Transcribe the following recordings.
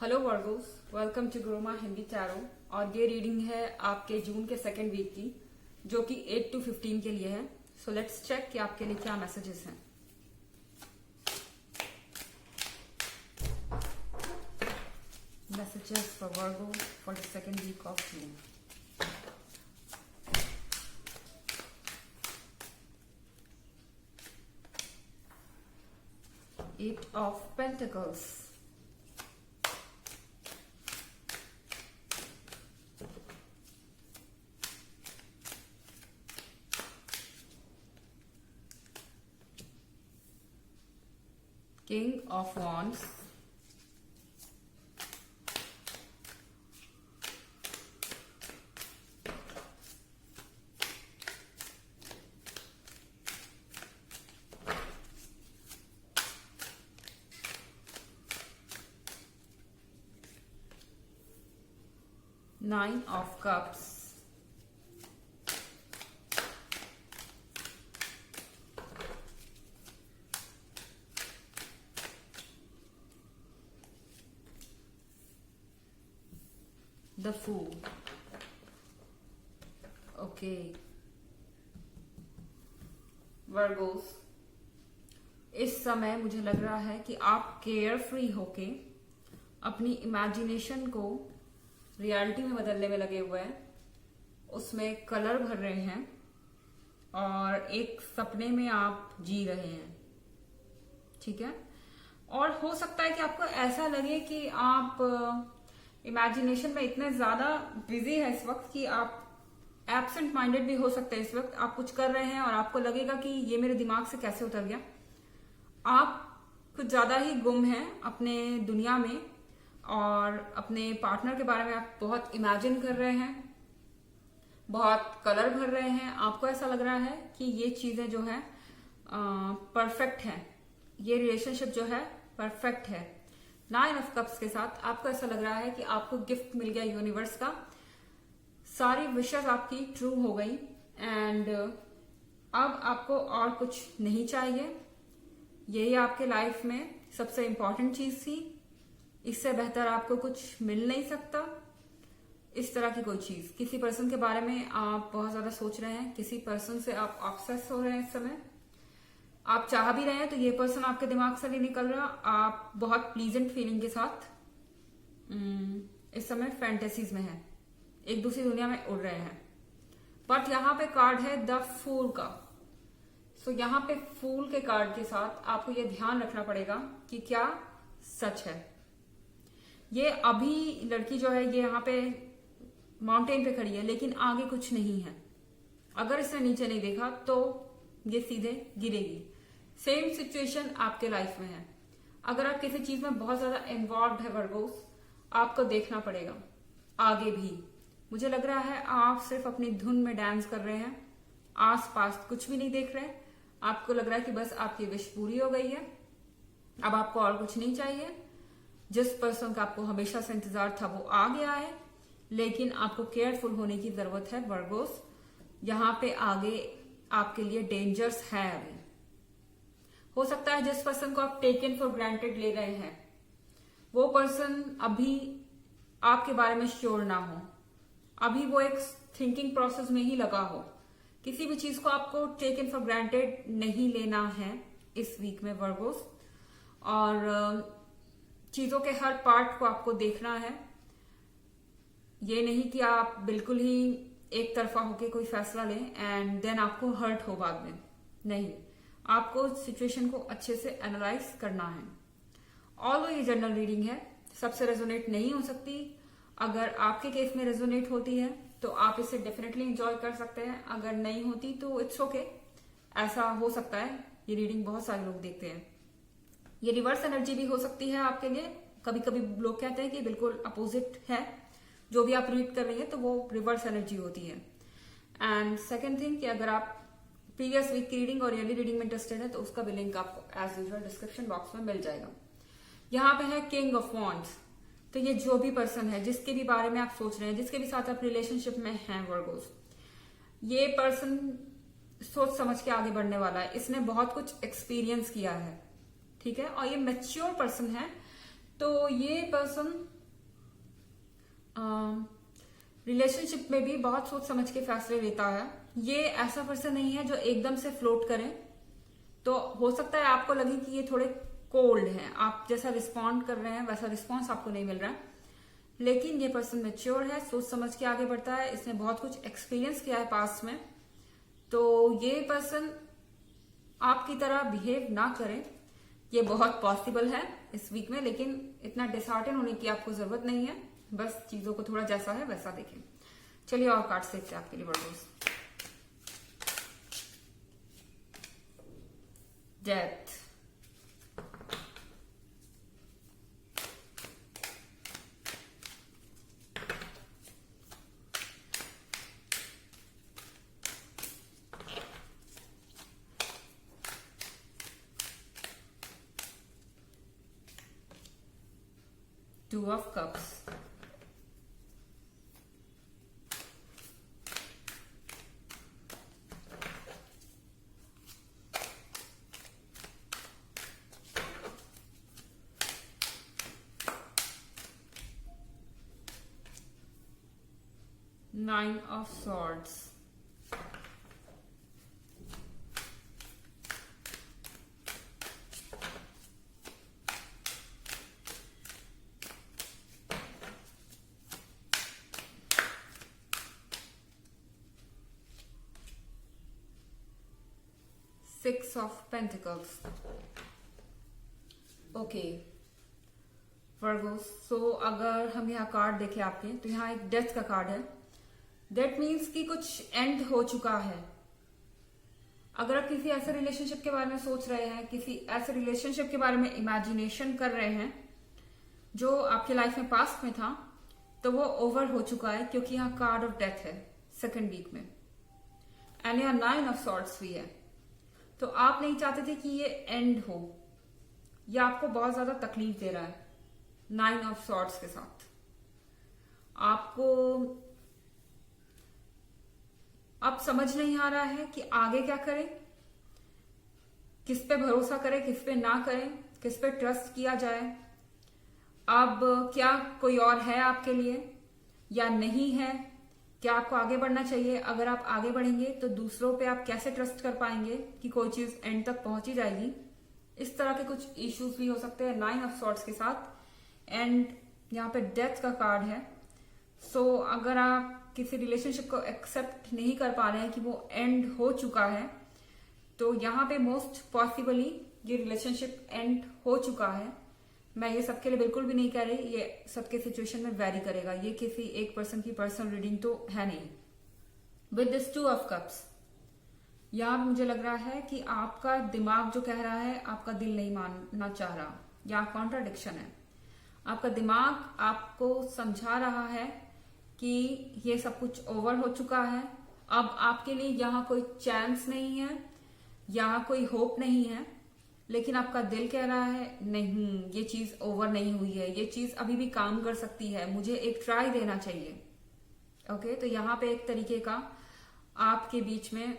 Hello Virgos, welcome to ग्रोमा Hindi tarot. और ये रीडिंग है आपके जून के सेकेंड वीक की, जो कि 8 to 15 के लिए है। सो लेट्स चेक कि आपके लिए क्या मैसेजेस हैं। Messages for Virgo for the second week of June. Eight of pentacles, King of Wands, Nine of Cups, The Fool. Okay Virgos, इस समय मुझे लग रहा है कि आप केयर फ्री होके अपनी इमेजिनेशन को रियलिटी में बदलने में लगे हुए हैं, उसमें कलर भर रहे हैं और एक सपने में आप जी रहे हैं। ठीक है, और हो सकता है कि आपको ऐसा लगे कि आप इमेजिनेशन में इतने ज्यादा बिजी है इस वक्त कि आप एब्सेंट माइंडेड भी हो सकते हैं। इस वक्त आप कुछ कर रहे हैं और आपको लगेगा कि ये मेरे दिमाग से कैसे उतर गया। आप कुछ ज्यादा ही गुम हैं अपने दुनिया में और अपने पार्टनर के बारे में आप बहुत इमेजिन कर रहे हैं, बहुत कलर भर रहे हैं। आपको ऐसा लग रहा है कि ये चीजें जो है परफेक्ट है, ये रिलेशनशिप जो है परफेक्ट है। 9 ऑफ कप्स के साथ आपको ऐसा लग रहा है कि आपको गिफ्ट मिल गया यूनिवर्स का, सारी विशेस आपकी ट्रू हो गई एंड अब आपको और कुछ नहीं चाहिए। यही आपके लाइफ में सबसे इंपॉर्टेंट चीज थी, इससे बेहतर आपको कुछ मिल नहीं सकता। इस तरह की कोई चीज, किसी पर्सन के बारे में आप बहुत ज्यादा सोच रहे हैं, किसी पर्सन से आप ऑब्सेस हो रहे हैं, इस समय आप चाह भी रहे हैं तो ये पर्सन आपके दिमाग से नहीं निकल रहा। आप बहुत प्लीजेंट फीलिंग के साथ इस समय फैंटेसीज में हैं, एक दूसरी दुनिया में उड़ रहे हैं। बट यहाँ पे कार्ड है द फूल का। सो यहाँ पे फूल के कार्ड के साथ आपको ये ध्यान रखना पड़ेगा कि क्या सच है। ये अभी लड़की जो है ये यहाँ पे माउंटेन पे खड़ी है, लेकिन आगे कुछ नहीं है। अगर इसने नीचे नहीं देखा तो ये सीधे गिरेगी। सेम सिचुएशन आपके लाइफ में है। अगर आप किसी चीज में बहुत ज्यादा इन्वॉल्व है वर्गोस, आपको देखना पड़ेगा आगे भी। मुझे लग रहा है आप सिर्फ अपनी धुन में डांस कर रहे हैं, आस पास कुछ भी नहीं देख रहे। आपको लग रहा है कि बस आपकी विश पूरी हो गई है, अब आपको और कुछ नहीं चाहिए। जिस पर्सन का आपको हमेशा से इंतजार था वो आ गया है, लेकिन आपको केयरफुल होने की जरूरत है वर्गोस। यहाँ पे आगे आपके लिए डेंजर्स है। अभी हो सकता है जिस पर्सन को आप टेकन फॉर ग्रांटेड ले रहे हैं वो पर्सन अभी आपके बारे में श्योर ना हो, अभी वो एक थिंकिंग प्रोसेस में ही लगा हो। किसी भी चीज को आपको टेकन फॉर ग्रांटेड नहीं लेना है इस वीक में वर्गोस, और चीजों के हर पार्ट को आपको देखना है। ये नहीं कि आप बिल्कुल ही एक तरफा होके कोई फैसला लें एंड देन आपको हर्ट हो बाद में। नहीं, आपको सिचुएशन को अच्छे से एनालाइज करना है। ऑल्दो ये जनरल रीडिंग है, सबसे रेजोनेट नहीं हो सकती। अगर आपके केस में रेजोनेट होती है तो आप इसे डेफिनेटली एंजॉय कर सकते हैं, अगर नहीं होती तो इट्स ओके। ऐसा हो सकता है, ये रीडिंग बहुत सारे लोग देखते हैं। ये रिवर्स एनर्जी भी हो सकती है आपके लिए। कभी कभी लोग कहते हैं कि बिल्कुल अपोजिट है, जो भी आप रीड कर रही है तो वो रिवर्स एनर्जी होती है। एंड सेकेंड थिंग कि अगर आप प्रीवियस वीक की रीडिंग और ईयरली रीडिंग में इंटरेस्टेड है तो उसका भी लिंक आपको एज यूजुअल डिस्क्रिप्शन बॉक्स में मिल जाएगा। यहाँ पे है किंग ऑफ वॉन्ड्स। तो ये जो भी पर्सन है जिसके भी बारे में आप सोच रहे हैं, जिसके भी साथ आप रिलेशनशिप में हैं वर्गोस, ये पर्सन सोच समझ के आगे बढ़ने वाला है। इसने बहुत कुछ एक्सपीरियंस किया है, ठीक है, और ये मैच्योर पर्सन है तो ये पर्सन रिलेशनशिप में भी बहुत सोच समझ के फैसले लेता है। ये ऐसा पर्सन नहीं है जो एकदम से फ्लोट करे। तो हो सकता है आपको लगे कि ये थोड़े कोल्ड हैं, आप जैसा रिस्पॉन्ड कर रहे हैं वैसा रिस्पॉन्स आपको नहीं मिल रहा है, लेकिन ये पर्सन मैच्योर है, सोच समझ के आगे बढ़ता है, इसने बहुत कुछ एक्सपीरियंस किया है पास्ट में। तो ये पर्सन आपकी तरह बिहेव ना करे, ये बहुत पॉसिबल है इस वीक में, लेकिन इतना डिसहार्टन होने की आपको जरूरत नहीं है, बस चीजों को थोड़ा जैसा है वैसा देखें। चलिए और कार्ड्स देखते हैं आपके लिए Virgos. Death, Two of Cups, Nine of Swords, Six of Pentacles. Okay Virgos, so अगर हम यहाँ कार्ड देखें आपके, तो यहाँ एक डेथ का कार्ड है। दैट मीन्स कि कुछ एंड हो चुका है। अगर आप किसी ऐसे रिलेशनशिप के बारे में सोच रहे हैं, किसी ऐसे रिलेशनशिप के बारे में इमेजिनेशन कर रहे हैं जो आपके लाइफ में पास्ट में था, तो वो ओवर हो चुका है, क्योंकि यहाँ कार्ड ऑफ डेथ है सेकंड वीक में, एंड यहाँ नाइन ऑफ सॉर्ड्स भी है। तो आप नहीं चाहते थे कि ये एंड हो, ये आपको बहुत ज्यादा तकलीफ दे रहा है नाइन ऑफ सॉर्ड्स के साथ। आपको अब समझ नहीं आ रहा है कि आगे क्या करें, किस पे भरोसा करें, किस पे ना करें, किस पे ट्रस्ट किया जाए। अब क्या कोई और है आपके लिए या नहीं है, क्या आपको आगे बढ़ना चाहिए? अगर आप आगे बढ़ेंगे तो दूसरों पे आप कैसे ट्रस्ट कर पाएंगे कि कोई चीज एंड तक पहुंची जाएगी? इस तरह के कुछ इश्यूज भी हो सकते हैं नाइन ऑफ सॉर्ड्स के साथ। एंड यहाँ पे डेथ का कार्ड है। सो अगर आप किसी रिलेशनशिप को एक्सेप्ट नहीं कर पा रहे हैं कि वो एंड हो चुका है, तो यहाँ पे मोस्ट पॉसिबली ये रिलेशनशिप एंड हो चुका है। मैं ये सबके लिए बिल्कुल भी नहीं कह रही, ये सबके सिचुएशन में वेरी करेगा, ये किसी एक पर्सन की पर्सनल रीडिंग तो है नहीं। With this two of cups, यहाँ मुझे लग रहा है कि आपका दिमाग जो कह रहा है आपका दिल नहीं मानना चाह रहा, या कॉन्ट्राडिक्शन है। आपका दिमाग आपको समझा रहा है कि ये सब कुछ ओवर हो चुका है, अब आपके लिए यहाँ कोई चांस नहीं है, यहाँ कोई होप नहीं है, लेकिन आपका दिल कह रहा है नहीं, ये चीज ओवर नहीं हुई है, ये चीज अभी भी काम कर सकती है, मुझे एक ट्राई देना चाहिए। ओके, तो यहाँ पे एक तरीके का आपके बीच में,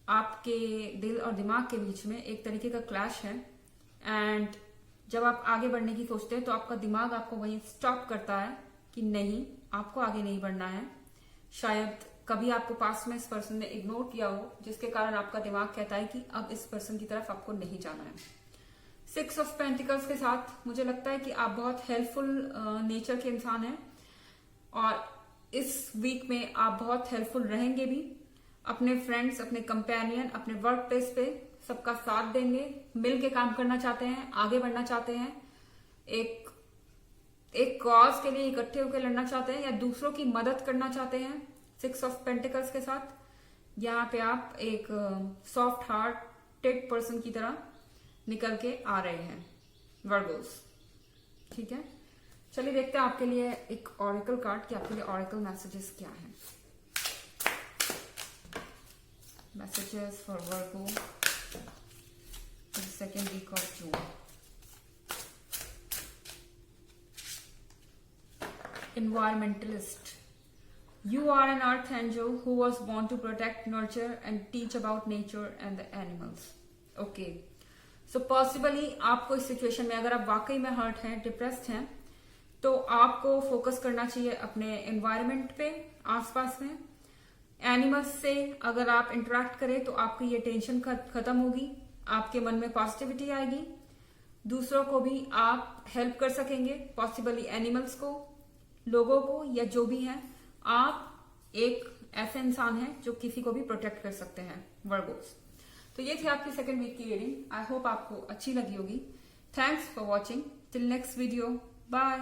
आपके दिल और दिमाग के बीच में एक तरीके का क्लैश है। एंड जब आप आगे बढ़ने की सोचते हैं तो आपका दिमाग आपको वहीं स्टॉप करता है कि नहीं, आपको आगे नहीं बढ़ना है। शायद कभी आपको पास में इस पर्सन ने इग्नोर किया हो, जिसके कारण आपका दिमाग कहता है कि अब इस पर्सन की तरफ आपको नहीं जाना है। सिक्स ऑफ पेंटिकल्स के साथ मुझे लगता है कि आप बहुत हेल्पफुल नेचर के इंसान हैं, और इस वीक में आप बहुत हेल्पफुल रहेंगे भी। अपने फ्रेंड्स, अपने कंपेनियन, अपने वर्क प्लेस पे सबका साथ देंगे, मिल के काम करना चाहते हैं, आगे बढ़ना चाहते हैं, एक कॉज के लिए इकट्ठे होकर लड़ना चाहते हैं, या दूसरों की मदद करना चाहते हैं। सिक्स ऑफ पेंटिकल्स के साथ यहाँ पे आप एक सॉफ्ट हार्टेड पर्सन की तरह निकल के आ रहे हैं वर्गोस। ठीक है, चलिए देखते हैं आपके लिए एक ऑरेकल कार्ड कि आपके लिए ऑरेकल मैसेजेस क्या हैं। Messages for Virgo second week of June. Environmentalist. You are an earth angel who was born to protect, nurture and teach about nature and the animals. Okay. So possibly आपको इस situation में अगर आप वाकई में hurt हैं, depressed हैं, तो आपको फोकस करना चाहिए अपने एनवायरनमेंट पे, आसपास में। एनिमल्स से अगर आप इंटरेक्ट करें तो आपकी ये टेंशन खत्म होगी, आपके मन में पॉजिटिविटी आएगी, दूसरों को भी आप हेल्प कर सकेंगे, पॉसिबली एनिमल्स को, लोगों को, या जो भी है। आप एक ऐसे इंसान हैं जो किसी को भी प्रोटेक्ट कर सकते हैं, वर्गोस। तो ये थी आपकी सेकंड वीक की रीडिंग। आई होप आपको अच्छी लगी होगी। Thanks for watching. Till next video, bye.